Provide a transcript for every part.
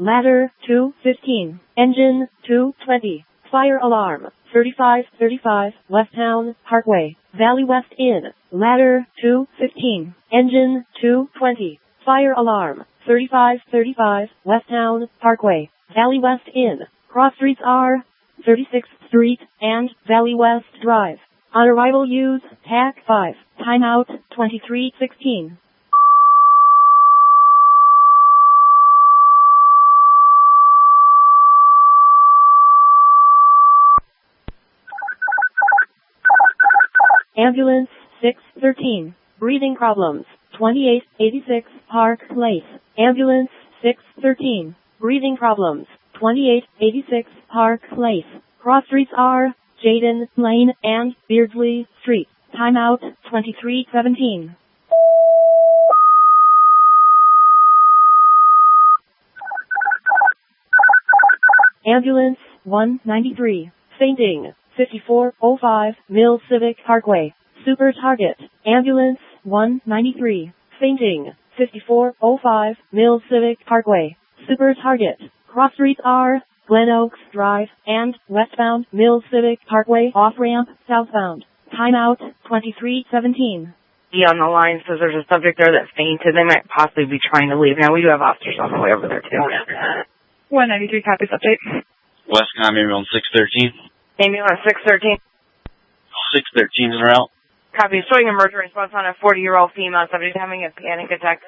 ladder 215, engine 220, fire alarm 3535 Westtown Parkway, Valley West Inn, ladder 215, engine 220, fire alarm 3535 Westtown Parkway, Valley West Inn. Cross streets are 36th Street and Valley West Drive. On arrival use TAC 5. Timeout 2316. Ambulance 613. Breathing problems. 2886 Park Place. Ambulance 613. Breathing problems. 2886 Park Place. Cross streets are Jaden Lane and Beardsley Street. Timeout 2317. Ambulance 193. Fainting. 5405 Mill Civic Parkway. Super Target. Ambulance 193. Fainting. 5405 Mill Civic Parkway. Super Target. Cross streets are Glen Oaks Drive and westbound Mill Civic Parkway off-ramp southbound. Timeout 2317. On the line says there's a subject there that fainted. They might possibly be trying to leave. Now we do have officers on the way over there too. 193 copies update. Westcom ambulance 613. Ambulance 613. 613 is route. Copy. Showing emergency response on a 40-year-old female subject having a panic attack.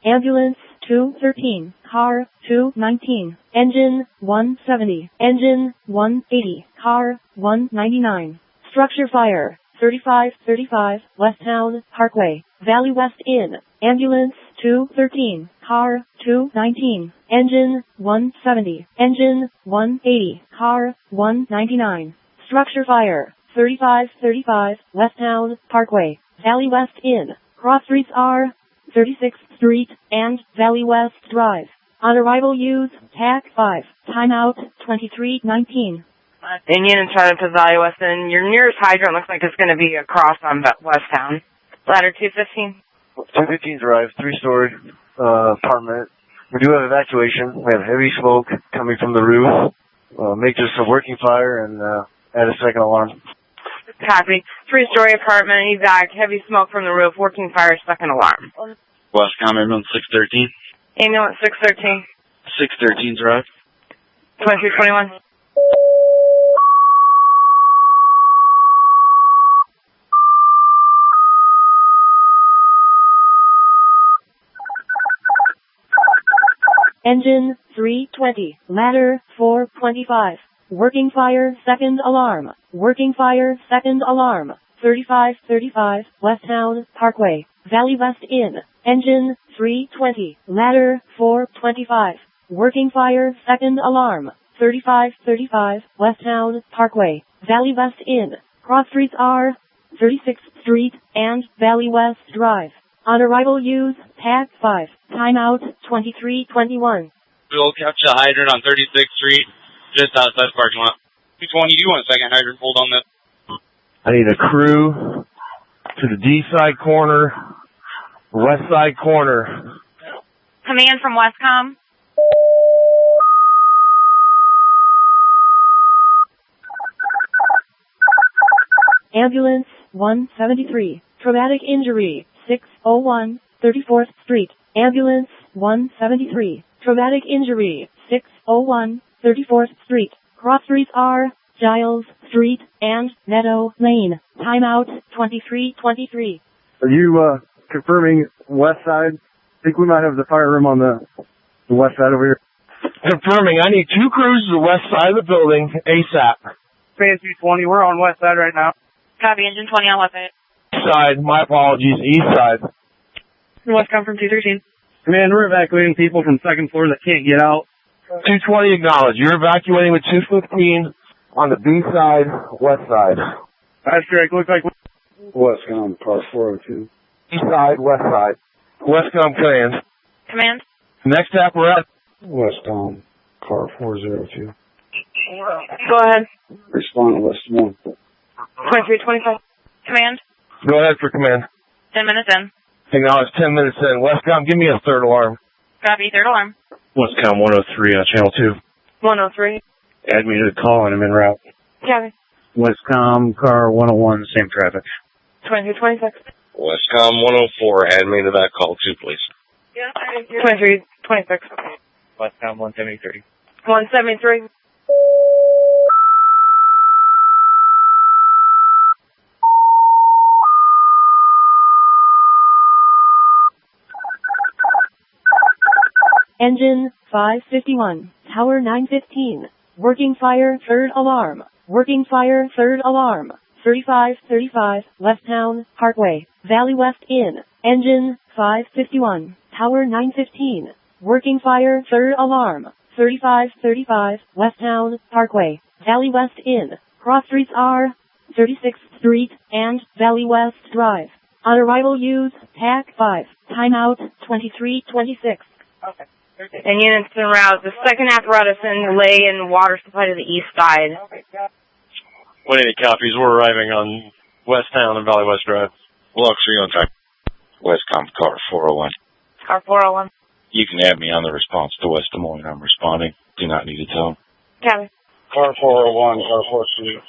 Ambulance 213, car 219, engine 170, engine 180, car 199. Structure fire 3535 Westtown Parkway, Valley West Inn. Ambulance 213, car 219, engine 170, engine 180, car 199. Structure fire 3535 Westtown Parkway, Valley West Inn. Cross streets are 36th Street and Valley West Drive. On arrival use TAC 5. Timeout 2319. Indian and Charlotte to Valley West End. Your nearest hydrant looks like it's going to be across on Westtown. Ladder 215. 215 Drive, 3-story apartment. We do have evacuation. We have heavy smoke coming from the roof. Make this a working fire and add a second alarm. Copy. 3-story apartment, evac, heavy smoke from the roof, working fire, second alarm. Westcom ambulance 613. Ambulance 613. 613 drive. 2321. Engine 320, ladder 425. Working fire, second alarm. Working fire, second alarm. 3535 Westtown Parkway, Valley West Inn. Engine 320, ladder 425. Working fire, second alarm. 3535 Westtown Parkway, Valley West Inn. Cross streets are 36th Street and Valley West Drive. On arrival use TAC 5. Timeout 2321. We'll catch a hydrant on 36th Street. Just outside the parking lot. 220, you want a second hydrant pulled on that? I need a crew to the D side corner, west side corner. Command from Westcom. Ambulance 173. Traumatic injury 601 34th Street. Ambulance 173. Traumatic injury 601 34th Street. Cross streets are Giles Street and Meadow Lane. Timeout 2323. Are you confirming west side? I think we might have the fire room on the west side over here. Confirming. I need 2 crews to the west side of the building ASAP. Fancy 20. We're on west side right now. Copy, engine 20 on west side. East side. My apologies. East side. Westcom from 213. Command, we're evacuating people from second floor that can't get out. 220 acknowledged. You're evacuating with 215 on the B side, west side. That's correct. Looks like Westcom, part 402. East side, west side. Westcom command. Command. Next apparatus Westbound, car 402. Go ahead. Respond to West 1. 2325. Command, Go ahead for command. 10 minutes in. Acknowledge 10 minutes in. Westcom, give me a third alarm. Copy, third alarm. Westcom 103 on channel 2. 103. Add me to the call and I'm en route. Copy. Westcom, car 101, same traffic. 2326. Westcom 104, add me to that call too, please. 2326. Westcom 173. 173. Engine 551, Tower 915. Working fire, third alarm. Working fire, third alarm. 3535 West Town Parkway, Valley West Inn. Engine 551, Tower 915. Working fire, third alarm. 3535 West Town Parkway, Valley West Inn. Cross streets are 36th Street and Valley West Drive. On arrival use TAC 5. Timeout 2326. Okay. And units en route. The second apparatus in delay and water supply to the east side. 180 copies. We're arriving on West Town and Valley West Drive. Luxury on time. Westcom car 401. Car 401. You can add me on the response to West Des Moines. I'm responding. Do not need to tell. Copy. Car 401, car 42.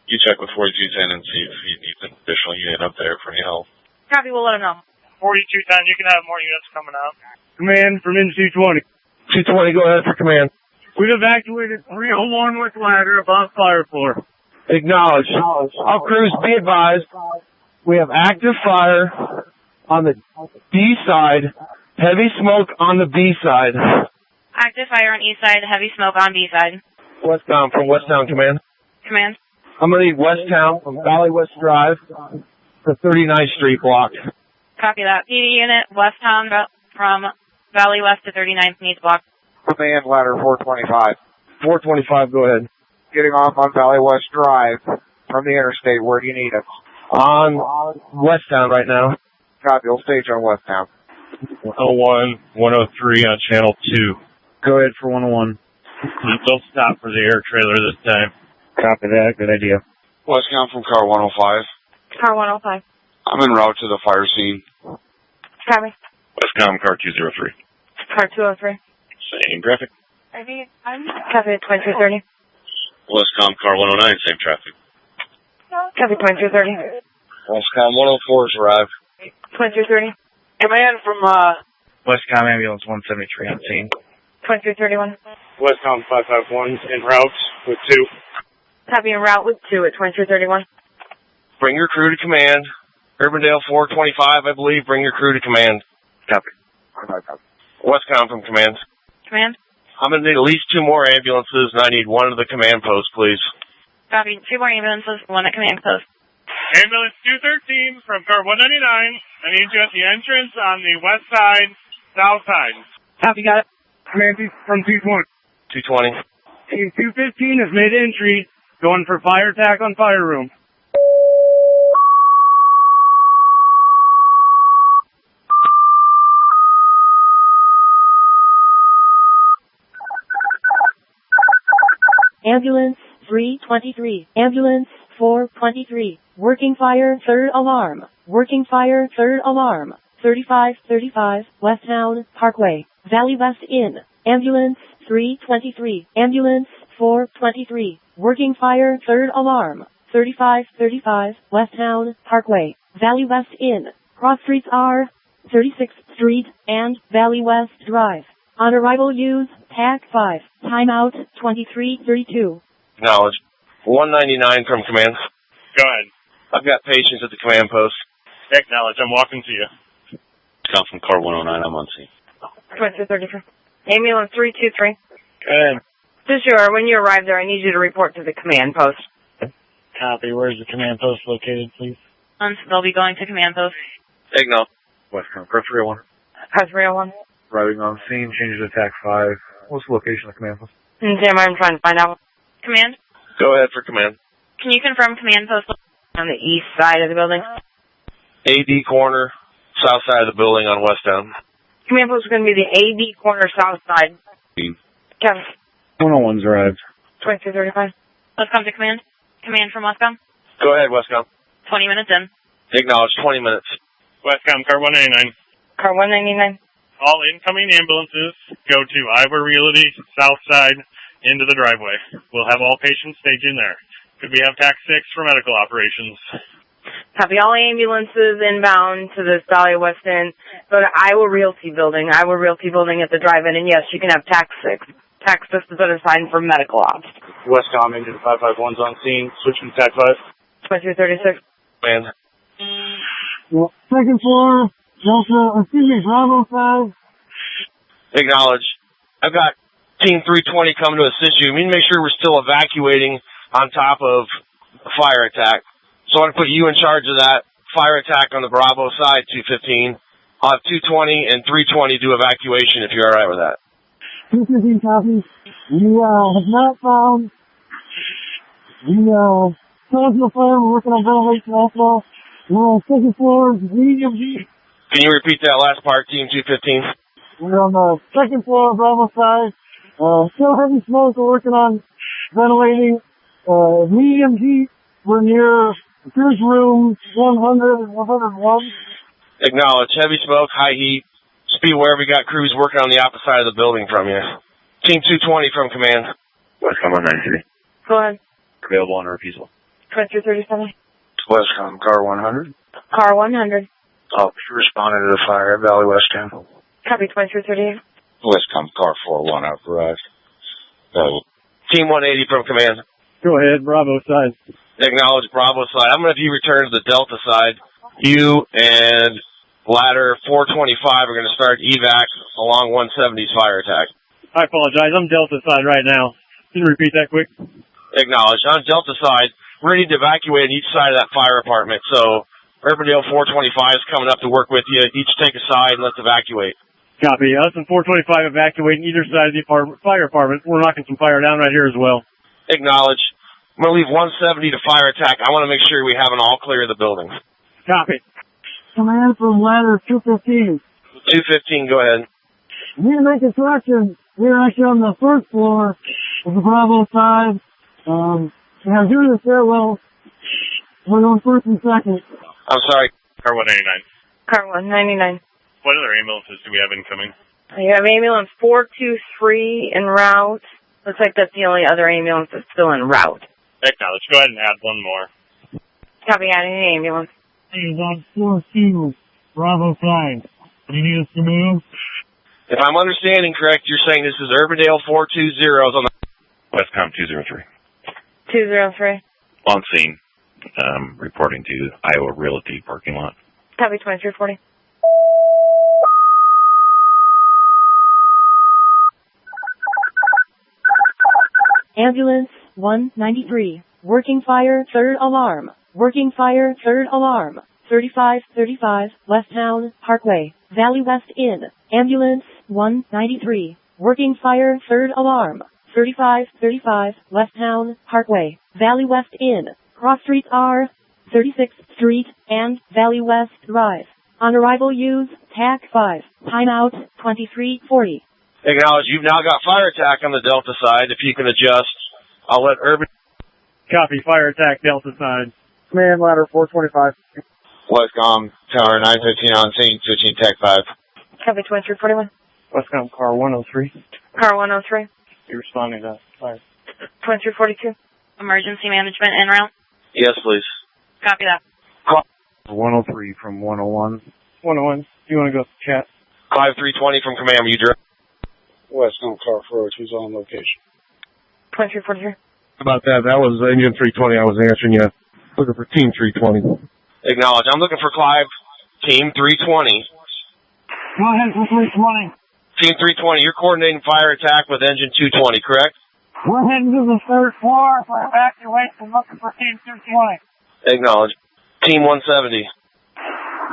You check with 4210 and see if he needs an additional unit up there for any help. Copy, we'll let him know. 4210, you can have more units coming out. Command from N220. 220, go ahead for command. We've evacuated 301 with ladder above fire floor. Acknowledge. All crews be advised, we have active fire on the B side, heavy smoke on the B side. Active fire on east side, heavy smoke on B side. Westbound from West Town command. Command. I'm going to need West Town from Valley West Drive to 39th Street blocked. Copy that. PD unit, West Town from Valley West to 39th needs block. Command ladder 425. 425, go ahead. Getting off on Valley West Drive from the interstate. Where do you need us? On West Town right now. Copy. We'll stage on West Town. 101, 103 on channel 2. Go ahead for 101. Don't stop for the air trailer this time. Copy that. Good idea. Westcom from car 105. Car 105. I'm en route to the fire scene. Copy. Westcom car 203. Car 203. Same traffic. Copy at 2230. Westcom car 109, same traffic. Copy 2230. Westcom 104's arrived. 2230. Command from, Westcom ambulance 173 on scene. 2231. Westcom 551 en route with 2. Copy en route with 2 at 2231. Bring your crew to command. Urbandale 425, I believe. Bring your crew to command. Copy. Westcom from command. Command. I'm going to need at least 2 more ambulances, and I need 1 at the command post, please. Copy. 2 more ambulances, 1 at command post. Ambulance 213 from car 199. I need you at the entrance on the west side, south side. Copy, got it. Command from 220. 220. Team 215 has made entry, going for fire attack on fire room. Ambulance 323. Ambulance 423. Working fire, third alarm. Working fire, third alarm. 3535 West Town Parkway, Valley West Inn. Ambulance 323. Ambulance 423. Working fire, third alarm. 3535 West Town Parkway, Valley West Inn. Cross streets are 36th Street and Valley West Drive. On arrival use TAC 5. Timeout 2332. Acknowledge. 199 from command. Go ahead. I've got patients at the command post. Acknowledge, I'm walking to you. Come from car 109, I'm on scene. 2233. Ambulance 323. Go ahead. Sure, when you arrive there, I need you to report to the command post. Copy. Where's the command post located, please? They'll be going to command post. Acknowledge. Westcom, car 301. Car 301. Arriving on scene, changes to TAC 5. What's the location of the command post? Sam, I'm trying to find out. Command. Go ahead for command. Can you confirm command post? On the east side of the building. AD corner, south side of the building on West Town. Command post is going to be the AD corner south side. Kevin. 101's arrived. 2335. Let's come to command. Command from Westcom. Go ahead, Westcom. 20 minutes in. Acknowledge, 20 minutes. Westcom, car 199. Car 199. All incoming ambulances go to Iowa Realty south side into the driveway. We'll have all patients staged in there. Could we have TAC 6 for medical operations? Copy. All ambulances inbound to this Dahlia West Inn. Go to Iowa Realty building. Iowa Realty building at the drive-in. And yes, you can have TAC 6. TAC 6 is assigned for medical ops. Westcom, engine 551's on scene. Switching to TAC 5. 2336. Man. Second floor, Bravo 5. Acknowledge. I've got Team 320 coming to assist you. We need to make sure we're still evacuating on top of a fire attack. So I want to put you in charge of that fire attack on the Bravo side, 215. I'll have 220 and 320 do evacuation if you're all right with that. 215 copies. We have not found the cause of the fire. We're working on ventilation also. We're on second floor, medium G. Can you repeat that last part, Team 215? We're on the second floor, Bravo side. Still heavy smoke. We're working on ventilating. Medium G. We're near cruise room 100 and 101. Acknowledge. Heavy smoke, high heat. Just be aware we got crews working on the opposite side of the building from you. Team 220 from command. Westcom 193. Go ahead. Available on refusal. 2337. Westcom, car 100. Car 100. Officer responding to the fire at Valley West Town. Copy. 2338. Westcom, car 41 out arrived. Team 180 from command. Go ahead, Bravo side. Acknowledge Bravo side. I'm going to have you return to the Delta side. You and ladder 425 are going to start evac along 170's fire attack. I apologize. I'm Delta side right now. Can you repeat that quick? Acknowledge. On Delta side, we're going to need to evacuate on each side of that fire apartment. So Urbandale 425 is coming up to work with you. Each take a side and let's evacuate. Copy. Us and 425 evacuating either side of the fire apartment. We're knocking some fire down right here as well. Acknowledge. I'm going to leave 170 to fire attack. I want to make sure we have an all clear of the building. Copy. Command from ladder 215. 215, go ahead. We need to make a correction. We're actually on the first floor of the Bravo side. We have here the stairwell. We're going first and second. I'm sorry. Car 199. Car 199. What other ambulances do we have incoming? You have ambulance 423 en route. Looks like that's the only other ambulance that's still en route. Acknowledge. Go ahead and add one more. Copy. Adding an ambulance. He's on floor 2, Bravo side. Do you need us to move? If I'm understanding correct, you're saying this is Urbandale 420 on the Westcom 203. 203. On scene. Reporting to Iowa Realty parking lot. Copy. 2340. Ambulance 193. Working fire, third alarm. Working fire, third alarm. 3535 West Town Parkway, Valley West Inn. Ambulance 193. Working fire, third alarm. 3535 West Town Parkway, Valley West Inn. Cross streets are 36th Street and Valley West Drive. On arrival, use TAC 5. Timeout 2340. Acknowledge. You've now got fire attack on the Delta side. If you can adjust, I'll let Urban. Copy. Fire attack, Delta side. Command ladder 425. Westcom, tower 915 on scene, switching TAC 5. Copy. 2341. Westcom car 103. Car 103. You're responding to fire. 2342. Emergency management en route. Yes, please. Copy that. 103 from 101. 101. You want to go chat? 5320 from command. Are you direct? Westcom car 402's on location. 2343. About that. That was engine 320. I was answering you. Looking for team 320. Acknowledge. I'm looking for Clive. Team 320. Go ahead for 320. Team 320, you're coordinating fire attack with engine 220, correct? We're heading to the third floor for evacuation. Looking for team 220. Acknowledge. Team 170.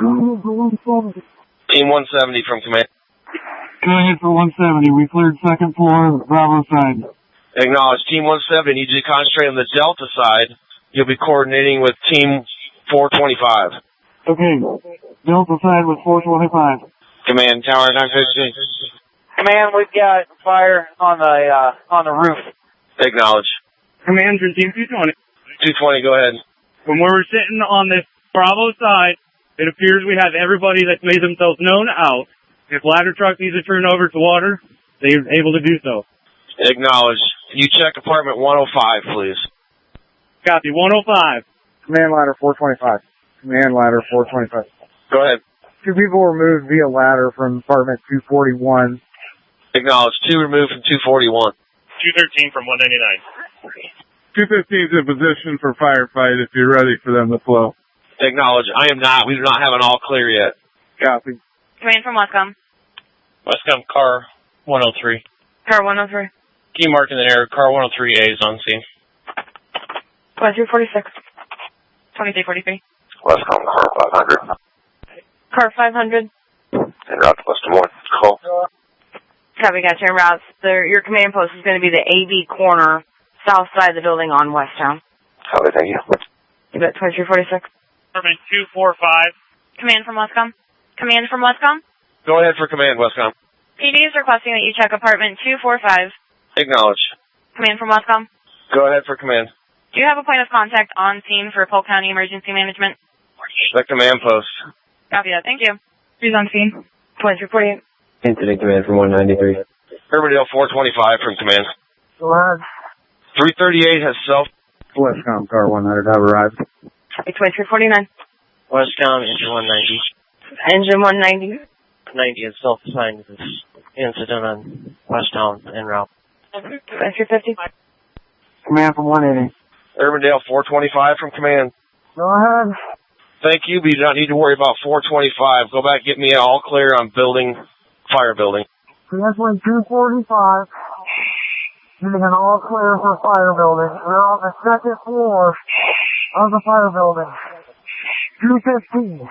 Go ahead for 170. Team 170 from command. Go ahead for 170. We cleared second floor, Bravo side. Acknowledge. Team 170 needs you to concentrate on the Delta side. You'll be coordinating with Team 425. Okay. Delta side with 425. Command, Tower 915. Command, we've got fire on the roof. Acknowledge. Command, Team 220. 220, go ahead. From where we're sitting on this Bravo side, it appears we have everybody that's made themselves known out. If ladder truck needs to turn over to water, they're able to do so. Acknowledge. Can you check apartment 105, please? Copy, 105. Command ladder 425. Command ladder 425. Go ahead. 2 people were moved via ladder from apartment 241. Acknowledge. 2 removed from 241. 213 from 199. 215 is in position for firefight if you're ready for them to flow. Acknowledge. I am not. We do not have an all clear yet. Copy. Command from Westcom. Westcom, car 103. Car 103. Key mark in the air, car 103A is on scene. 2346. 2343. Westcom, car 500. Car 500. En route to West Des Moines. Call. Copy, gotcha. En route. Your command post is going to be the AB corner, south side of the building on Westtown. Copy, thank you. You bet, 2346. Apartment 245. Command from Westcom. Command from Westcom. Go ahead for command, Westcom. PD is requesting that you check apartment 245. Acknowledge. Command from Westcom. Go ahead for command. Do you have a point of contact on scene for Polk County Emergency Management? The command post. Copy that. Thank you. Who's on scene? 2348. Incident command from 193. Riverdale 425 from command. Go ahead. 338 has self. Westcom car 100 have arrived. Copy, 2349. Westcom, engine 190. Engine 190. 90 is self-assigned this incident on Westtown en route. 2350. Command from 180. Riverdale 425 from command. Go ahead. Thank you, but you don't need to worry about 425. Go back, get me all clear on fire building. Translate 245. Getting an all clear for fire building. We're on the second floor of the fire building. 215.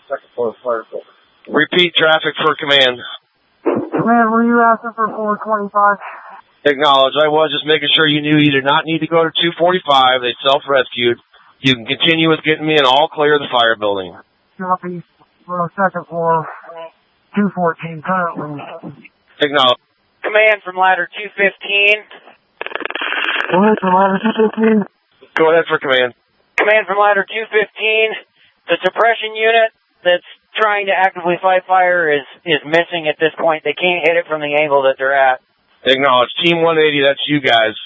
Second floor of fire building. Repeat traffic for command. Command, were you asking for 425? Acknowledge. I was just making sure you knew you did not need to go to 245. They self-rescued. You can continue with getting me an all clear of the fire building. Copy. We're on the second floor. 214 currently. Acknowledge. Command from ladder 215. Go ahead for ladder 215. Go ahead for command. Command from ladder 215. The suppression unit that's trying to actively fight fire is missing at this point. They can't hit it from the angle that they're at. Acknowledge. Team 180, that's you guys.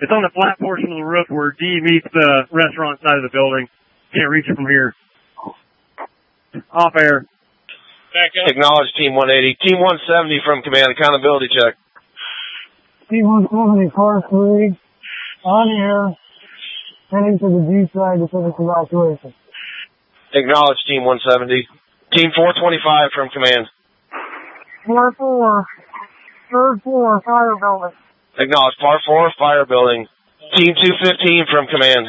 It's on the flat portion of the roof where D meets the restaurant side of the building. Can't reach it from here. Off air. Back up. Acknowledge Team 180. Team 170 from command. Accountability check. Team 170, car 3, on air, heading to the D side to finish evacuation. Acknowledge Team 170. Team 425 from command. Floor 4, third floor, fire building. Acknowledge Par 4 fire building. Team 215 from command.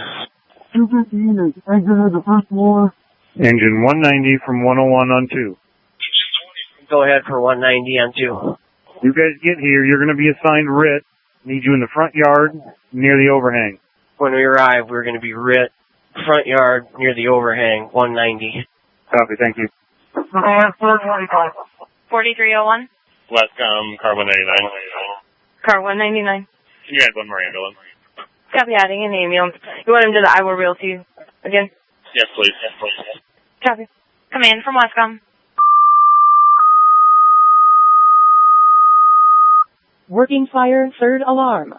215 is exited the first floor. Engine 190 from 101 on 2. Go ahead for 190 on 2. You guys get here, you're going to be assigned RIT. Need you in the front yard near the overhang. When we arrive, we're going to be RIT, front yard near the overhang, 190. Copy, thank you. Command 425. 4301. Westcom, car 199. Car 199. Can you add one more ambulance? Copy, adding an ambulance. You want him to the Iowa Realty again? Yes, please. Copy. Command from Westcom. Working fire, third alarm.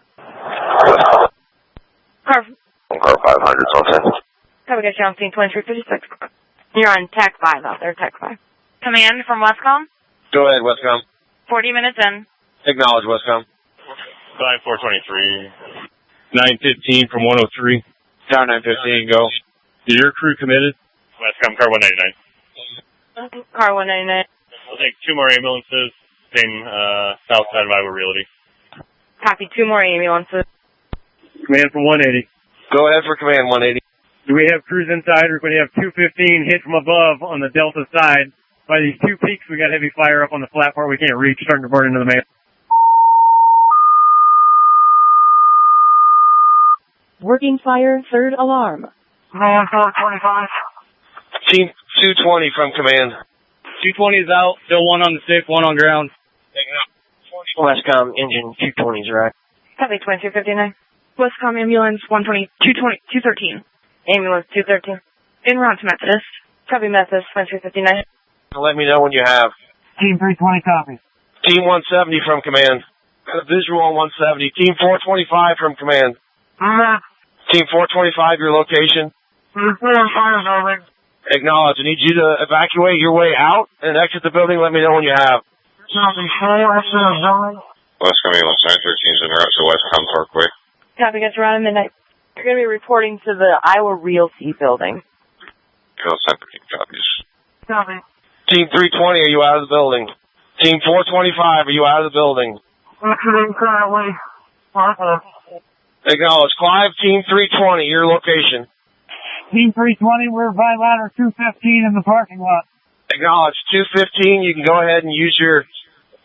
Car 500 something. Copy, got you on scene 2356. You're on TAC 5 out there, TAC 5. Command from Westcom. Go ahead, Westcom. 40 minutes in. Acknowledge Westcom. 5423. 915 from 103. Tower 915, go. Is your crew committed? Westcom, car 199. Car 199. We'll take 2 more ambulances, same south side of Iowa Realty. Copy, 2 more ambulances. Command from 180. Go ahead for command 180. Do we have crews inside, or can we have 215 hit from above on the Delta side? By these 2 peaks, we got heavy fire up on the flat part we can't reach, starting to burn into the main. Working fire, third alarm. Command 425. Team 220 from command. 220 is out. Still one on the stick, one on ground. Westcom engine 220's right. Copy 2259. Westcom ambulance 120, 213. Ambulance 213. En route to Methodist. Copy Methodist 2259. Let me know when you have. Team 320 copy. Team 170 from command. Got a visual on 170. Team 425 from command. Team 425, your location. Acknowledge. I need you to evacuate your way out and exit the building. Let me know when you have. Westcom ambulance 913 is en route to Westcom Parkway. Copy, gets around midnight. You're going to be reporting to the Iowa Realty building. Ambulance 913 copies. Copy. Team 320, are you out of the building? Team 425, are you out of the building? Acknowledge. Clive, Team 320, your location. Team 320, we're by ladder 215 in the parking lot. Acknowledge. 215, you can go ahead and use your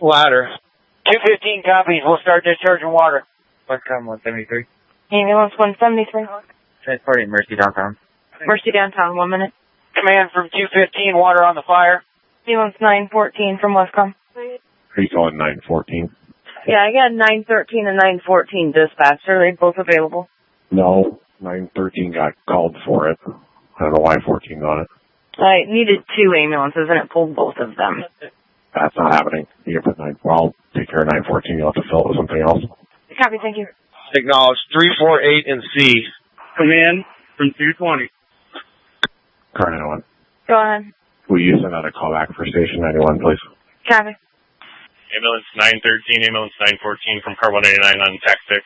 ladder. 215 copies. We'll start discharging water. Westcom 173. Ambulance 173. Transporting Mercy downtown. Mercy downtown, 1 minute. Command from 215, water on the fire. Ambulance 914 from Westcom. Are you calling 914? Yeah, I got 913 and 914 dispatch. Are they both available? No. 913 got called for it. I don't know why 14 got it. I needed 2 ambulances and it pulled both of them. That's not happening. You can put 9. Well, I'll take care of 914. You'll have to fill it with something else. Copy, thank you. Acknowledge. 348 and C. Command from 220. Car 91. Go ahead. Will you send out a call back for station 91, please? Copy. Ambulance 913, ambulance 914 from car 189 on TAC 6.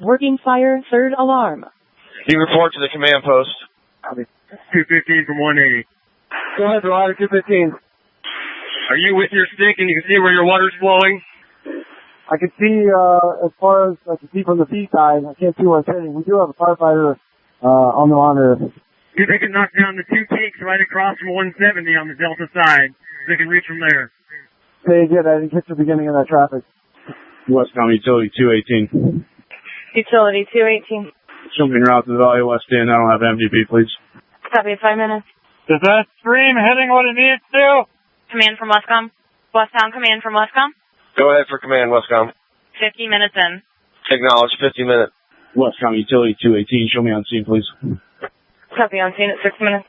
Working fire, third alarm. You report to the command post. 215 from 180. Go ahead, ladder 215. Are you with your stick and you can see where your water's flowing? I can see, as far as I can see from the B side, I can't see where it's hitting. We do have a firefighter, on the monitor. If they can knock down the 2 peaks right across from 170 on the Delta side, they can reach from there. Say again, I didn't catch the beginning of that traffic. Westcom Utility 218. Utility 218. Show me en route to the Valley West End. I don't have MVP, please. Copy, 5 minutes. Is that stream hitting what it needs to? Command from Westcom. Westtown command from Westcom. Go ahead for command, Westcom. 50 minutes in. Acknowledge. 50 minutes. Westcom Utility 218. Show me on scene, please. Copy, on scene at 6 minutes.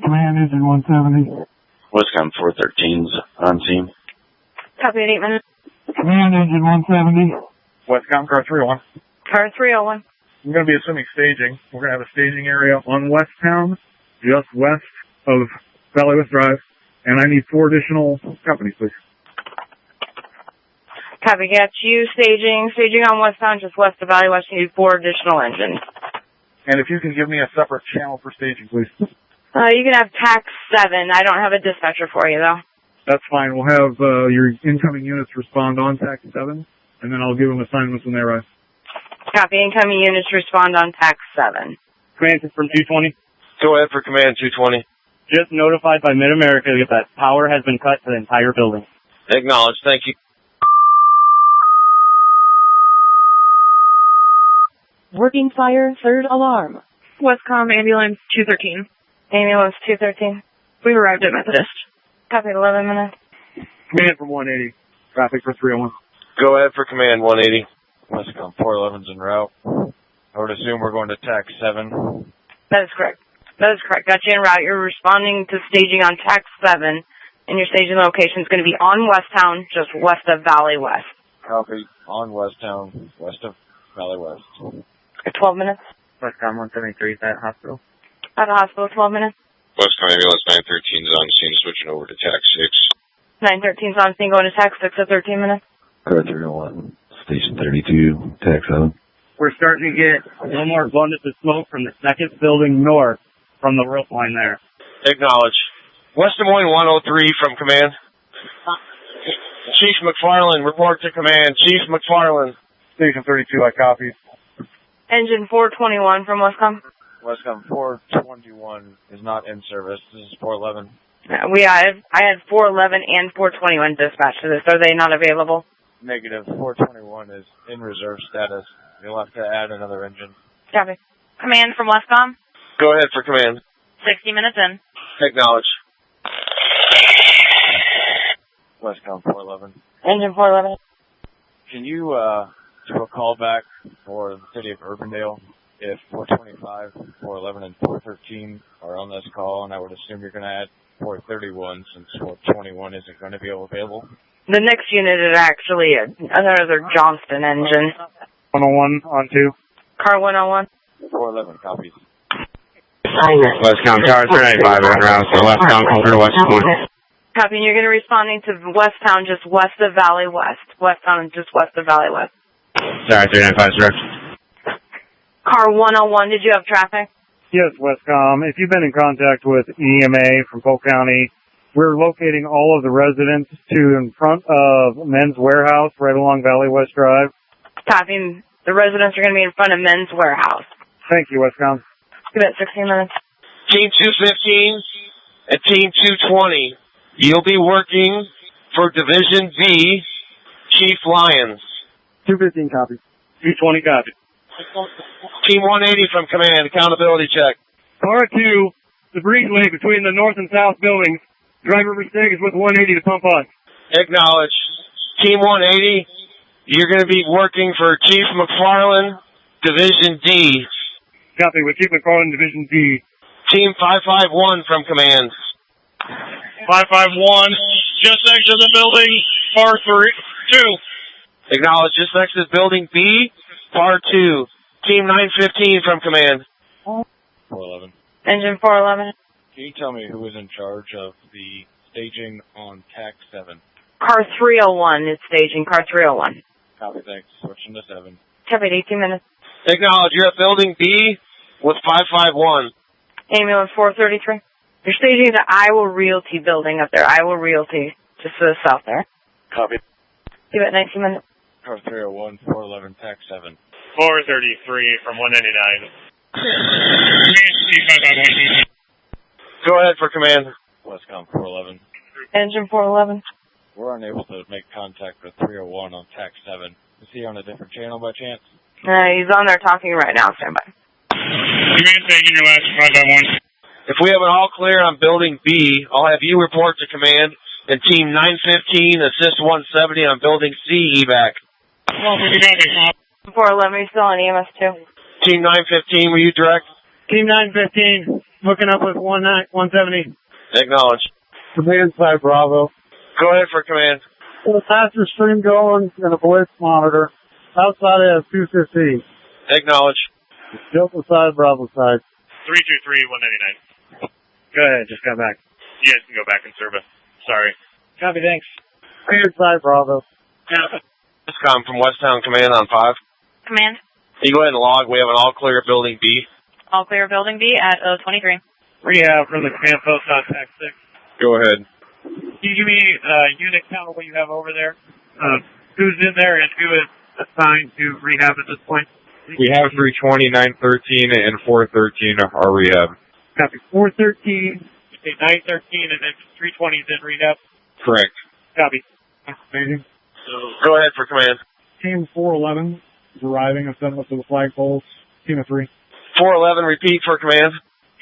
Command engine 170. Westcom 413's on scene. Copy at 8 minutes. Command engine 170. Westcom car 301. Car 301. We're going to be assuming staging. We're going to have a staging area on Westtown, just west of Valley West Drive, and I need 4 additional companies, please. Copy, got you staging on Westtown, just west of Valley West. You need 4 additional engines. And if you can give me a separate channel for staging, please. You can have TAC 7. I don't have a dispatcher for you, though. That's fine. We'll have your incoming units respond on TAC 7, and then I'll give them assignments when they arrive. Copy, incoming units respond on TAC 7. Command from 220. Go ahead for command 220. Just notified by Mid-America that power has been cut to the entire building. Acknowledge. Thank you. Working fire, third alarm. Westcom ambulance 213. Ambulance 213. We arrived at Methodist. Copy at 11 minutes. Command from 180. Traffic for 301. Go ahead for command 180. Westcom 411's en route. I would assume we're going to TAC 7. That is correct. Got you en route. You're responding to staging on TAC 7, and your staging location is going to be on Westtown, just west of Valley West. Copy. On Westtown, west of Valley West. 12 minutes. Westcom 173 at that hospital. At the hospital, 12 minutes. Westcom ambulance 913 is on scene, switching over to TAC 6. 913's on scene, going to TAC 6 at 13 minutes. Car 301, station 32, TAC 7. We're starting to get one more abundance of smoke from the second building north from the roof line there. Acknowledge. West Des Moines 103 from command. Chief McFarland, report to command. Chief McFarland. Station 32, I copy. Engine 421 from Westcom. Westcom 421 is not in service. This is 411. I had 411 and 421 dispatched to this. Are they not available? Negative. 421 is in reserve status. You'll have to add another engine. Copy. Command from Westcom. Go ahead for command. 60 minutes in. Acknowledge. Westcom 411. Engine 411. Can you do a call back for the city of Urbandale if 425, 411, and 413 are on this call? And I would assume you're going to add 431 since 421 isn't going to be available. The next unit is actually another Johnston engine. 101 on 2. Car 101. 411 copies. Westcom Tower 395 en route to Westcom Culture West Point. Copy, and you're going to be responding to Westtown just west of Valley West. Westtown just west of Valley West. Tower 395, sir. Car 101, did you have traffic? Yes, Westcom. If you've been in contact with EMA from Polk County, we're locating all of the residents to in front of Men's Warehouse right along Valley West Drive. Copy, the residents are going to be in front of Men's Warehouse. Thank you, Westcom. Give it 16 minutes. Team 215 and Team 220, you'll be working for Division B, Chief Lyons. 215 copy. 220 copy. Team 180 from command, accountability check. Car 2, the breezeway between the north and south buildings. Driver mistake is with 180 to pump on. Acknowledge. Team 180, you're going to be working for Chief McFarland, Division D. Copy with Chief McFarland, Division D. Team 551 from command. 551, just exit the building, par 2. Acknowledge. Just next is building B, par 2. Team 915 from command. 411. Engine 411. Can you tell me who is in charge of the staging on TAC 7? Car 301 is staging. Car 301. Copy, thanks. Switching to 7. Copy, 18 minutes. Acknowledge. You're at building B with 551. Ambulance 433. You're staging the Iowa Realty building up there. Iowa Realty, just to the south there. Copy. Give it 19 minutes. Car 301, 411, TAC 7. 433 from 199. Go ahead for command. Westcom 411. Engine 411. We're unable to make contact with 301 on TAC 7. Is he on a different channel by chance? He's on there talking right now. Stand by. Command taking your last 551. If we have an all clear on building B, I'll have you report to command, and Team 915 assist 170 on building C evac. 411, you still on EMS 2? Team 915, will you direct? Team 915, hooking up with 170. Acknowledge. Command side Bravo. Go ahead for command. Got a faster stream going and a blitz monitor. Outside I have 215. Acknowledge. Delta side, Bravo side. 323, 199. Go ahead, just got back. You guys can go back in service. Sorry. Copy, thanks. Command side Bravo. Westcom from Westtown Command on 5. Command. You go ahead and log. We have an all clear building B. All clear building B at 023. Rehab from the command post on TAC 6. Go ahead. Can you give me unit count of what you have over there? Who's in there and who is assigned to rehab at this point? We have 320, 913, and 413 are rehab. Copy. 413, 913, and then 320 is in rehab. Correct. Copy. Amazing. Go ahead for command. Team 411 is arriving and sending up to the flagpoles. Team of 3. 411, repeat for command.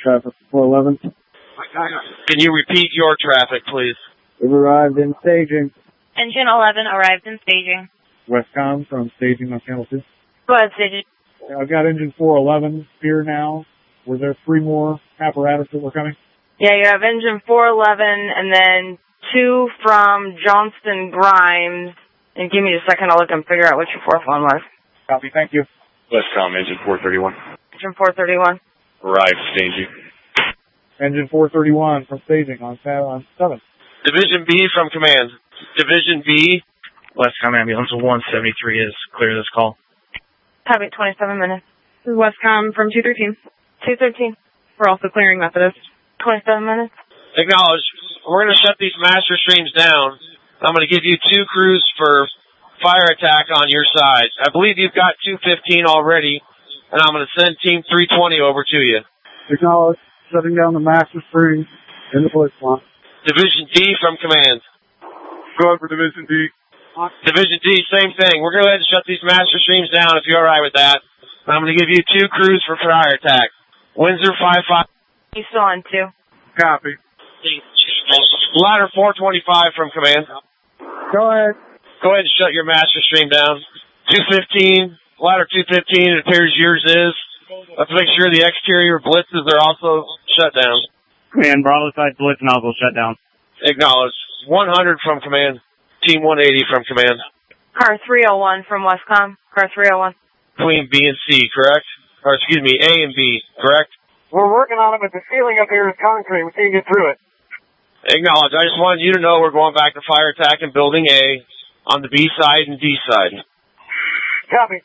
Traffic 411. Can you repeat your traffic, please? We've arrived in staging. Engine 11 arrived in staging. Westcom from staging on channel 2. Go ahead, staging. I've got engine 411 here now. Were there 3 more apparatus that were coming? Yeah, you have engine 411 and then 2 from Johnston Grimes. And give me a second, I'll look and figure out what your fourth one was. Copy, thank you. Westcom, engine 431. Engine 431. Arrived, staging. Engine 431 from staging on 7. Division B from command. Division B. Westcom ambulance 173 is clear this call. Copy, 27 minutes. This is Westcom from 213. 213. We're also clearing Methodist. 27 minutes. Acknowledge. We're going to shut these master streams down. I'm going to give you 2 crews for fire attack on your side. I believe you've got 215 already, and I'm going to send Team 320 over to you. Acknowledge. Shutting down the master stream in the blitz line. Division D from command. Go ahead for Division D. Division D, same thing. We're going to go ahead and shut these master streams down if you're all right with that. I'm going to give you 2 crews for fire attack. Windsor 5-5. You still on 2? Copy. Ladder 425 from command. Go ahead. Go ahead and shut your master stream down. 215, ladder 215, it appears yours is. Let's make sure the exterior blitzes are also shut down. Command, Bravo side blitz nozzle shut down. Acknowledge. 100 from command. Team 180 from command. Car 301 from Westcom. Car 301. Between B and C, correct? Or excuse me, A and B, correct? We're working on it, but the ceiling up here is concrete. We can't get through it. Acknowledge. I just wanted you to know we're going back to fire attack in building A on the B side and D side. Copy.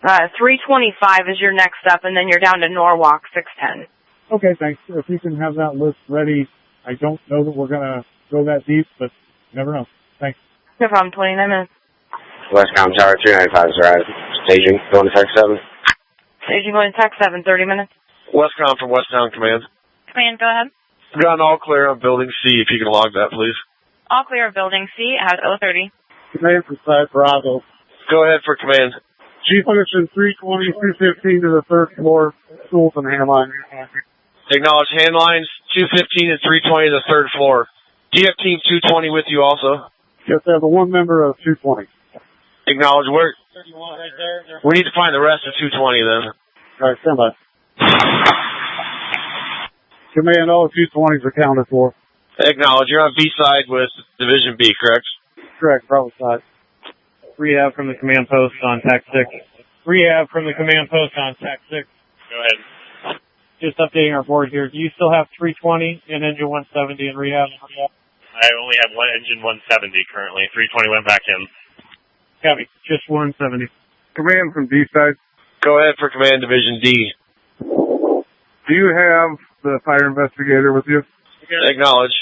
325 is your next step, and then you're down to Norwalk 610. Okay, thanks. If you can have that list ready, I don't know that we're going to go that deep, but you never know. Thanks. No problem, 29 minutes. Westcom Tower 395 is arrived. Staging, going to Tech 7. Staging going to Tech 7, 30 minutes. Westcom from Westtown Command. Command, go ahead. We've gotten all clear on building C, if you can log that, please. All clear of building C at 030. Command for side Bravo. Go ahead for command. Chief Anderson 320, 215 to the third floor, schools and handline. Acknowledge hand lines 215 and 320 to the third floor. Do you have team 220 with you also? Yes, I have the one member of 220. Acknowledge where? We need to find the rest of 220 then. All right, stand by. Command, all 220s are counted for. Acknowledge. You're on B side with Division B, correct? Correct, Bravo side. Rehab from the command post on TAC 6. Rehab from the command post on TAC 6. Go ahead. Just updating our board here. Do you still have 320 and engine 170 in rehab? I only have one engine 170 currently. 320 went back in. Copy. Just 170. Command from D side. Go ahead for command Division D. Do you have the fire investigator with you? Acknowledge.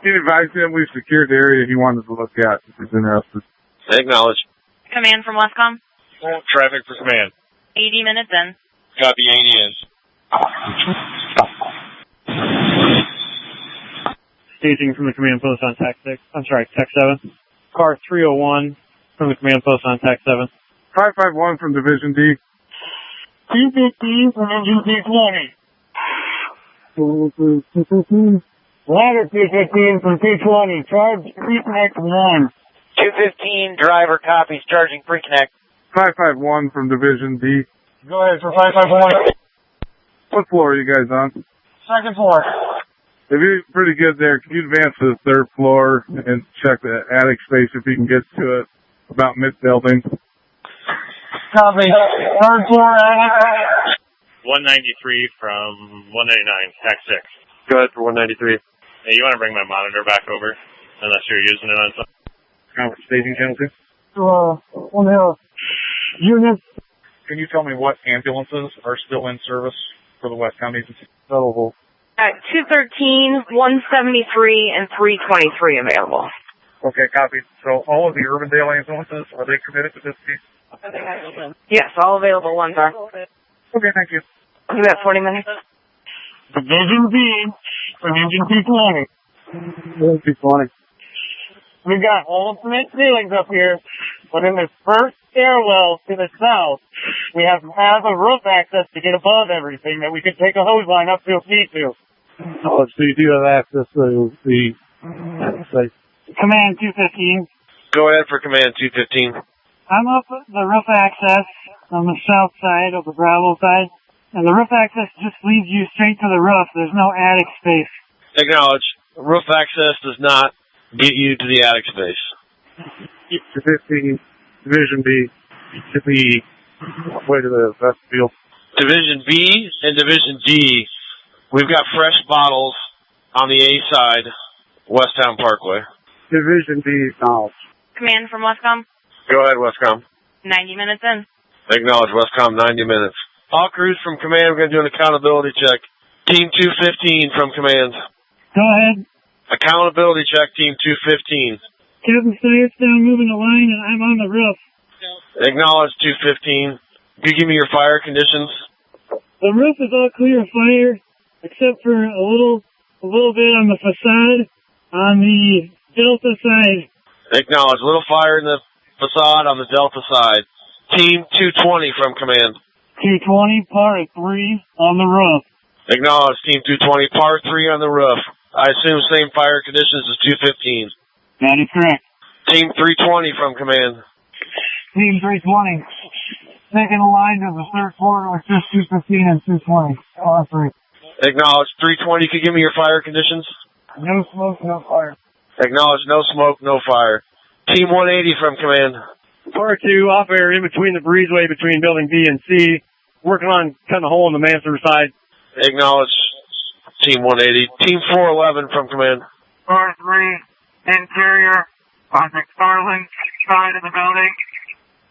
He advised him we've secured the area he wanted to look at if he's interested. Acknowledge. Command from Westcom. Traffic for command. 80 minutes in. Copy, 80 in. Staging from the command post on TAC 6. I'm sorry, TAC 7. Car 301 from the command post on TAC 7. 551 from Division D. 215 from engine 220. 215. Ladder 215 from 220. Charge pre-connect 1. 215, driver copies, charging pre-connect. 551 from Division D. Go ahead for 551. What floor are you guys on? Second floor. If you're pretty good there, can you advance to the third floor and check the attic space if you can get to it about mid-building? Copy. Third floor. 193 from 199, TAC 6. Go ahead for 193. Hey, you want to bring my monitor back over? Unless you're using it on something. Staging channel 2? On the unit. Can you tell me what ambulances are still in service for the Westcom agency? Available. At 213, 173, and 323 available. Okay, copy. So all of the Urbandale ambulances, are they committed to this piece? Yes, all available ones are. Okay, thank you. You got 40 minutes? Division B from engine 220. 220. We've got alternate ceilings up here, but in this first stairwell to the south, we have a roof access to get above everything that we could take a hose line up to if need to. Oh, so you do have access to the Command 215. Go ahead for command 215. I'm up the roof access on the south side of the Bravo side, and the roof access just leads you straight to the roof. There's no attic space. Acknowledge. Roof access does not get you to the attic space. 215, Division B, to the way to the vestibule. Division B and Division D, we've got fresh bottles on the A side, Westtown Parkway. Division B, acknowledged. Command from Westcom. Go ahead, Westcom. 90 minutes in. Acknowledge, Westcom, 90 minutes. All crews from command, we're going to do an accountability check. Team 215 from command. Go ahead. Accountability check, Team 215. Captain Stites down moving the line, and I'm on the roof. Acknowledge, 215. Can you give me your fire conditions? The roof is all clear of fire, except for a little bit on the facade on the Delta side. Acknowledge, little fire in the facade on the Delta side. Team 220 from command. 220, par 3 on the roof. Acknowledge, Team 220, par 3 on the roof. I assume same fire conditions as 215. That is correct. Team 320 from command. Team 320, second line to the third floor with just 215 and 220. Par 3. Acknowledge, 320, could you give me your fire conditions? No smoke, no fire. Acknowledge, no smoke, no fire. Team 180 from command. Par 2, off air in between the breezeway between building B and C. Working on cutting a hole in the master side. Acknowledge, Team 180. Team 411 from command. Par 3, interior, on the Starling side of the building.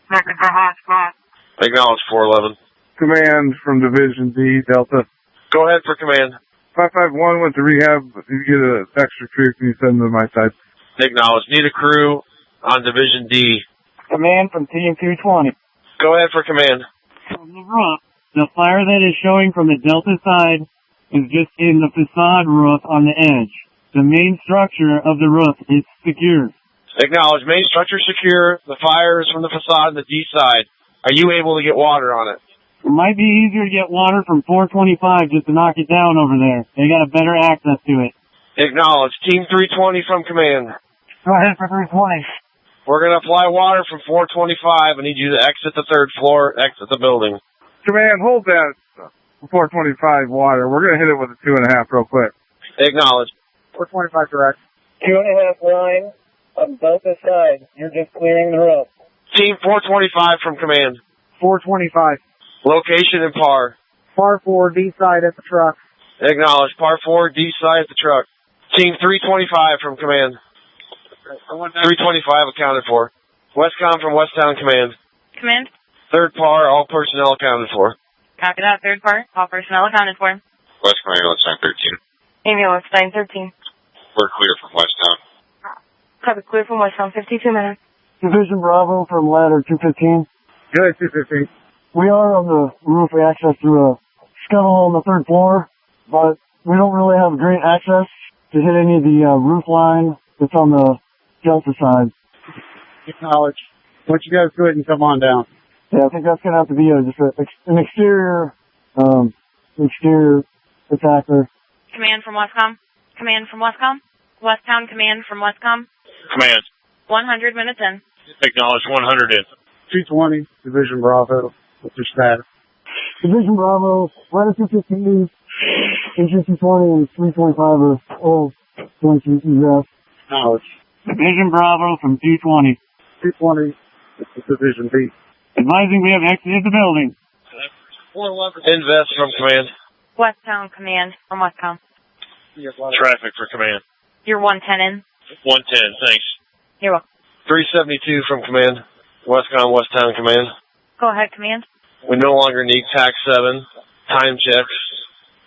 Second for hotspot. Acknowledge, 411. Command from Division D, Delta. Go ahead for command. 551 went to rehab. If you get an extra crew, can you send them to my side? Acknowledge. Need a crew on Division D. Command from Team 220. Go ahead for command. From the roof, the fire that is showing from the Delta side is just in the facade roof on the edge. The main structure of the roof is secure. Acknowledge. Main structure secure. The fire is from the facade on the D side. Are you able to get water on it? It might be easier to get water from 425 just to knock it down over there. They got a better access to it. Acknowledge. Team 320 from command. Go ahead for 320. We're going to apply water from 425. I need you to exit the third floor, exit the building. Command, hold that 425 water. We're going to hit it with a 2.5 real quick. Acknowledge. 425 direct. 2.5 line on both the sides. You're just clearing the roof. Team 425 from command. 425. Location and par. Par 4, D side at the truck. Acknowledge. Par 4, D side at the truck. Team 325 from command. 325 accounted for. Westcom from Westtown command. Command. Third par, all personnel accounted for. Copy that. Third part. All personnel accounted for. Westcom ambulance 913. Ambulance 913. We're clear from Westtown. Copy. Clear from Westtown. 52 minutes. Division Bravo from ladder 215. Good, 215. We are on the roof. We access through a scuttle hole on the third floor, but we don't really have great access to hit any of the roof line that's on the Delta side. Acknowledge. Why don't you guys go ahead and come on down? Yeah, I think that's gonna have to be just an exterior attacker. Command from Westcom. Command from Westcom. Westtown command from Westcom. Command. 100 minutes in. Acknowledge 100 in. 220, Division Bravo. What's your status? Division Bravo, ladder 215, engine 220, and 325 are all going to EF. Acknowledge. Division Bravo from 220. 220, Division B. Advising we have exited the building. Invest from command. Westtown command from Westcom. Traffic for command. You're 110 in. 110, thanks. You're welcome. 372 from command. Westcom, Westtown command. Go ahead, command. We no longer need TAC 7, time checks,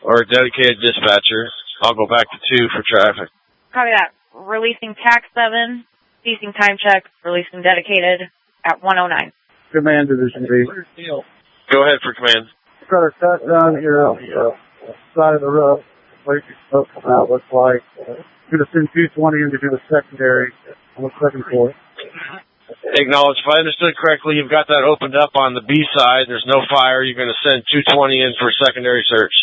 or a dedicated dispatcher. I'll go back to 2 for traffic. Copy that. Releasing TAC 7, ceasing time check, releasing dedicated at 109. Command Division B. Go ahead for command. We've got our cut down here on the side of the roof. Like that looks like. We're going to send 220 in to do the secondary on the second floor. Acknowledge. If I understood correctly, you've got that opened up on the B side. There's no fire. You're going to send 220 in for secondary search.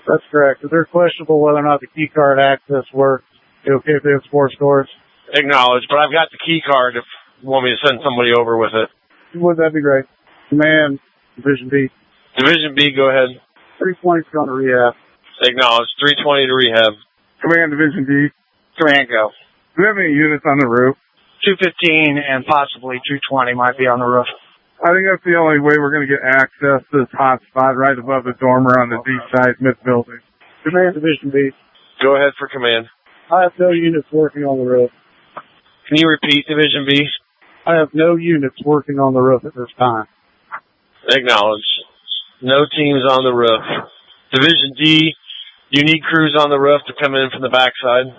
That's correct. If they're questionable whether or not the key card access works, it's okay if they have 4 scores? Acknowledge. But I've got the key card if you want me to send somebody over with it. Would that be great? Command, Division B. Division B, go ahead. 320's going to rehab. Acknowledge. 320 to rehab. Command, Division B. Command, go. Do we have any units on the roof? 215 and possibly 220 might be on the roof. I think that's the only way we're going to get access to this hot spot right above the dormer on the D side mid-building. Command, Division B. Go ahead for command. I have no units working on the roof. Can you repeat Division B? I have no units working on the roof at this time. Acknowledge. No teams on the roof. Division D, you need crews on the roof to come in from the backside.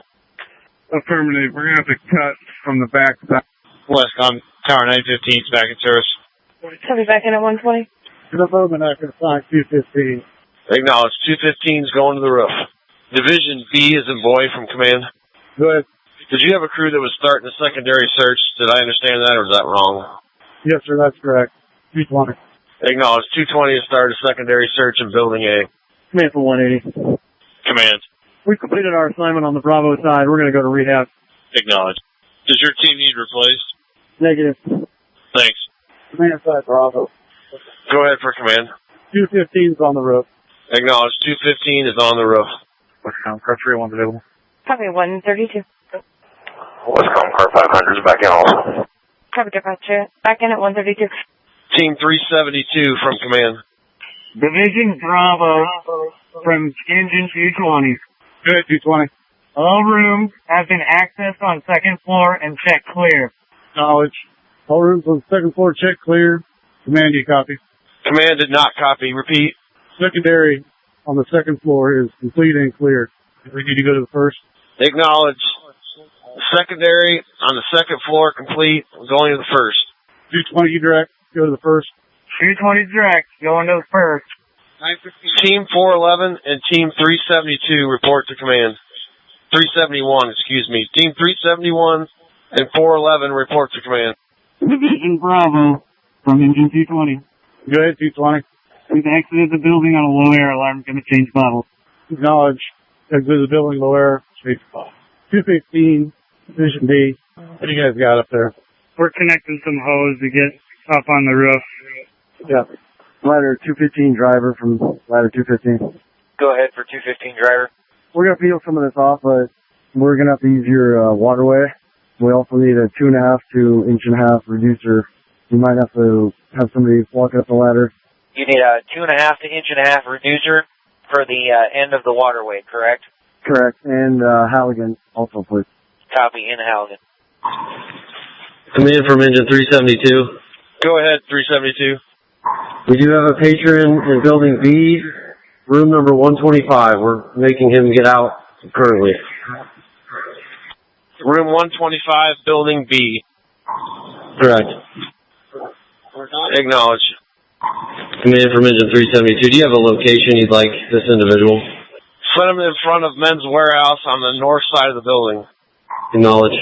Affirmative. We're going to have to cut from the backside. Westcom, Tower 915 back in service. Copy back in at 120. In a moment, I can assign 215. Acknowledge. 215's going to the roof. Division B is in boy from command. Go ahead. Did you have a crew that was starting a secondary search? Did I understand that, or is that wrong? Yes, sir, that's correct. 220. Acknowledge. 220 has started a secondary search in Building A. Command for 180. Command. We completed our assignment on the Bravo side. We're going to go to rehab. Acknowledge. Does your team need replaced? Negative. Thanks. Command side, Bravo. Go ahead for command. 215's on the roof. Acknowledge. 215 is on the roof. Westbound car 301's available. Copy 132. Westbound car 500 is back in also. Copy, departure. Back in at 132. Team 372 from command. Division Bravo from Engine 220. Good, 220. All rooms have been accessed on second floor and checked clear. Knowledge. All rooms on the second floor check clear. Command, you copy. Command did not copy. Repeat. Secondary on the second floor is complete and clear. We need to go to the first. Acknowledge. Secondary on the second floor complete. Going to the first. 220, you direct. Go to the first. 220 direct, going to the first. Team 411 and Team 372 report to command. 371, excuse me. Team 371 and 411 report to command. Division Bravo from Engine 220. Go ahead, 220. We've exited the building on a low air alarm. Going to change models. Acknowledge. Exit the building, low air. 215, Division B. What do you guys got up there? We're connecting some hose to get up on the roof. Yeah. Ladder 215 driver from ladder 215. Go ahead for 215 driver. We're going to peel some of this off, but we're going to have to use your waterway. We also need a 2.5 to 1.5 reducer. You might have to have somebody walk up the ladder. You need a 2.5 to 1.5 reducer for the end of the waterway, correct? Correct. And Halligan also, please. Copy in Halligan. Command from engine 372. Go ahead, 372. We do have a patron in building B, room number 125. We're making him get out currently. Room 125, building B. Correct. Acknowledge. Command from engine 372. Do you have a location you'd like this individual? Set him in front of Men's Warehouse on the north side of the building. Acknowledge.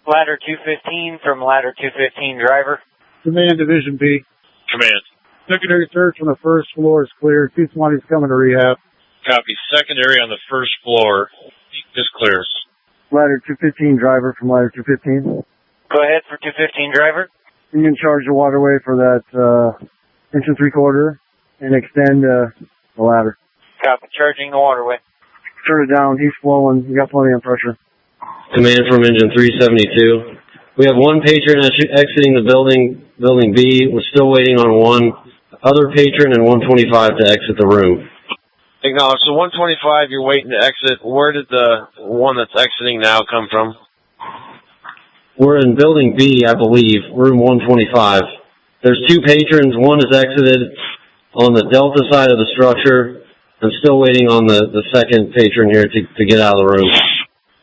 Ladder 215 from ladder 215 driver. Command, Division B. Command. Secondary search on the first floor is clear. 220's coming to rehab. Copy. Secondary on the first floor is clears. Ladder 215 driver from ladder 215. Go ahead for 215 driver. You can charge the waterway for that 1 3/4 and extend the ladder. Copy. Charging the waterway. Turn it down. He's flowing. You got plenty of pressure. Command from engine 372. We have one patron exiting the building B. We're still waiting on one other patron and 125 to exit the room. Acknowledge. So 125, you're waiting to exit. Where did the one that's exiting now come from? We're in building B, I believe, room 125. There's two patrons. One is exited on the delta side of the structure. I'm still waiting on the second patron here to get out of the room.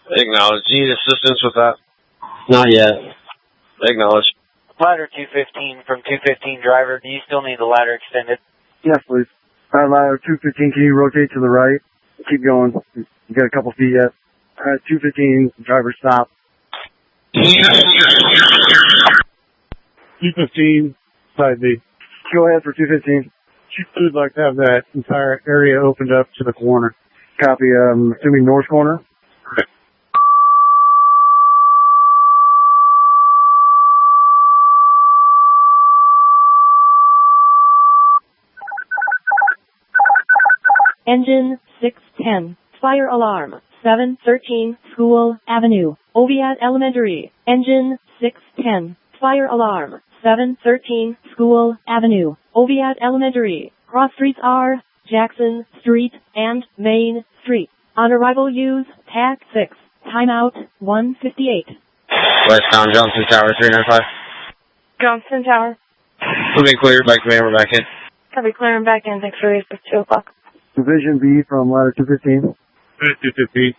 Acknowledge. Do you need assistance with that? Not yet. Acknowledge. Ladder 215 from 215 driver. Do you still need the ladder extended? Yes, please. Ladder 215, can you rotate to the right? Keep going. You got a couple feet yet. 215, driver stop. 215, side B. Go ahead for 215. She would like to have that entire area opened up to the corner. Copy, assuming north corner. Correct. Engine 610. Fire alarm. 713 School Avenue. Oviatt Elementary. Engine 610. Fire alarm. 713 School Avenue. Oviatt Elementary. Cross streets are Jackson Street and Main Street. On arrival use TAC 6. Timeout 158. Westbound Johnson Tower 395. Johnson Tower. We've been cleared by command. We're back in. Copy, clearing back in. Thanks for the 2 o'clock. Division B from ladder 215. 215.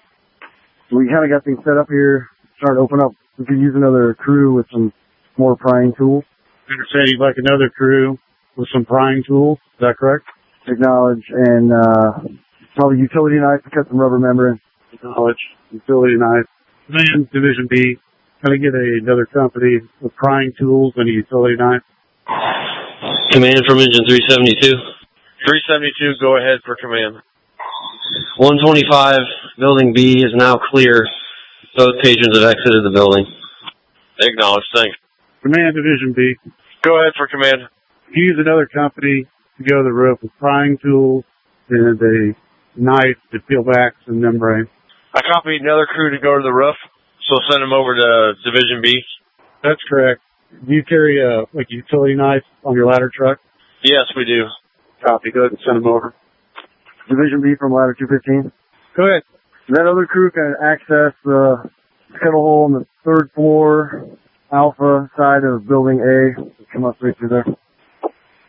We kind of got things set up here. Starting to open up. We could use another crew with some more prying tools. I understand you'd like another crew with some prying tools. Is that correct? Acknowledge. And probably utility knife to cut some rubber membrane. Acknowledge. Utility knife. Then Division B. Can I get another company with prying tools and a utility knife? Command from engine 372. 372, go ahead for command. 125, building B is now clear. Both patrons have exited the building. Acknowledge, thanks. Command Division B. Go ahead for command. Use another company to go to the roof with prying tools and a knife to peel back some membrane. I copied another crew to go to the roof, so send them over to Division B. That's correct. Do you carry a utility knife on your ladder truck? Yes, we do. Copy. Go ahead and send them over. Division B from ladder 215. Go ahead. That other crew can access the scuttle hole on the third floor, alpha side of building A. Come up right through there.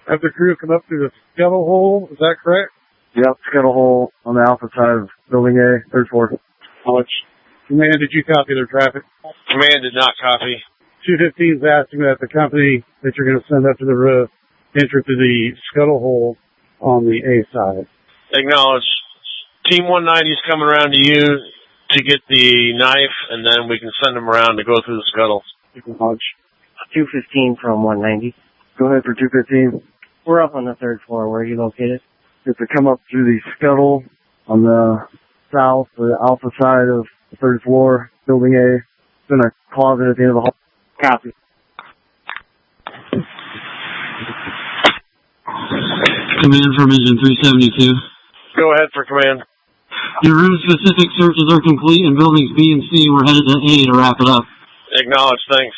Have the crew come up through the scuttle hole, is that correct? Yep, scuttle hole on the alpha side of building A, third floor. How much? Command, did you copy their traffic? Command did not copy. 215 is asking that the company that you're going to send up to the roof enter to the scuttle hole on the A side. Acknowledge. Team 190 is coming around to you to get the knife, and then we can send them around to go through the scuttle. Acknowledge. 215 from 190. Go ahead for 215. We're up on the third floor. Where are you located? If to come up through the scuttle on the south or the alpha side of the third floor, building A. It's in a closet at the end of the hall. Copy. Command from engine 372. Go ahead for command. Your room-specific searches are complete, and buildings B and C were headed to A to wrap it up. Acknowledge, thanks.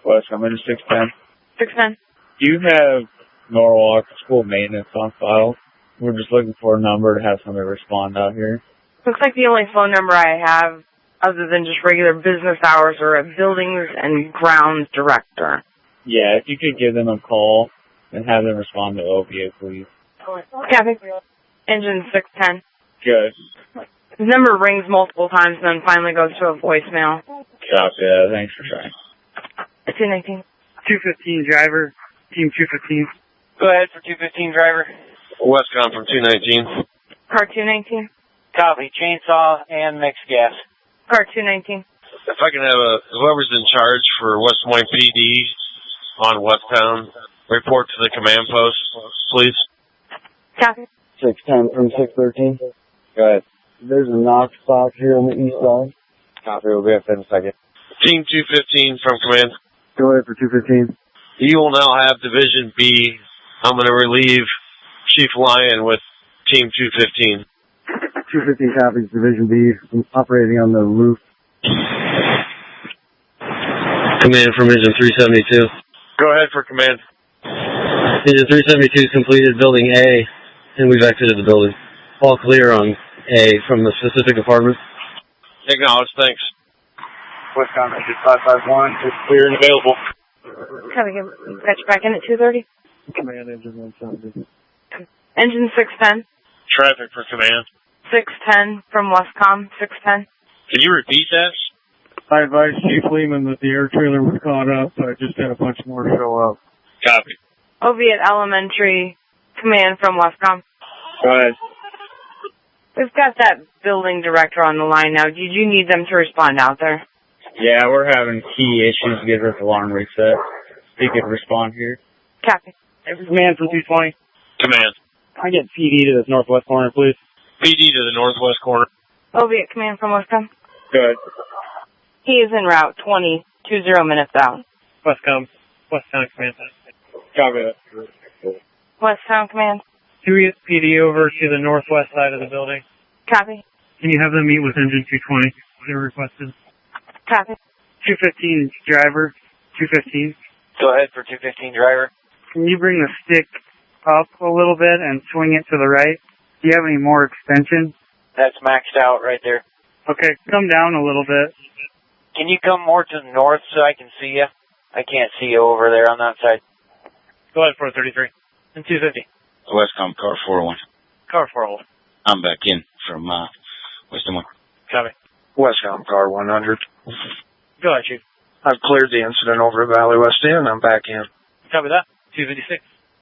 West, I'm in 610. 610. Do you have Norwalk school maintenance on file? We're just looking for a number to have somebody respond out here. Looks like the only phone number I have, other than just regular business hours, are a buildings and grounds director. Yeah, if you could give them a call and have them respond to OPA, please. Copy. Engine 610. Good. His number rings multiple times and then finally goes to a voicemail. Copy that. Thanks for trying. 219. 215 driver, team 215. Go ahead for 215 driver. Westcom from 219. Car 219. Copy. Chainsaw and mixed gas. Car 219. If I can have whoever's in charge for West Moines PD on Westtown report to the command post, please. Copy. 610 from 613. Go ahead. There's a knock spot here on the east side. Copy. We'll be up in a second. Team 215 from command. Go ahead for 215. You will now have Division B. I'm going to relieve Chief Lyon with Team 215. 215 copies, Division B, operating on the roof. Command from engine 372. Go ahead for command. Engine 372 completed building A, and we've exited the building. All clear on A from the specific apartment. Acknowledge, thanks. Westcom engine 551 is clear and available. Can we got you back in at 2:30? Command engine 170. Engine 610. Traffic for command. 610 from Westcom. 610. Can you repeat that? I advised Chief Lehman that the air trailer was caught up, so I just had a bunch more show up. Copy. Oviatt Elementary. Command from Westcom. Go ahead. We've got that building director on the line now. Did you need them to respond out there? Yeah, we're having key issues to get this alarm reset. If you could respond here. Copy. Command from 220. Command. Can I get PD to this northwest corner, please? PD to the northwest corner. Oviatt Command from Westcom. Good. He is en route 20 minutes out. Westcom. Westtown Command. Copy that. Westtown Command. Can we get PD over to the northwest side of the building? Copy. Can you have them meet with engine 220? They requested. Copy. 215 driver. 215. Go ahead for 215 driver. Can you bring the stick up a little bit and swing it to the right? Do you have any more extension? That's maxed out right there. Okay, come down a little bit. Can you come more to the north so I can see you? I can't see you over there on that side. Go ahead for 33 and 250. Westcom car 401. Car 401. I'm back in from West Des Moines. Copy. Westcom car 100. Go ahead, Chief. I've cleared the incident over at Valley West Inn. I'm back in. Copy that. 256.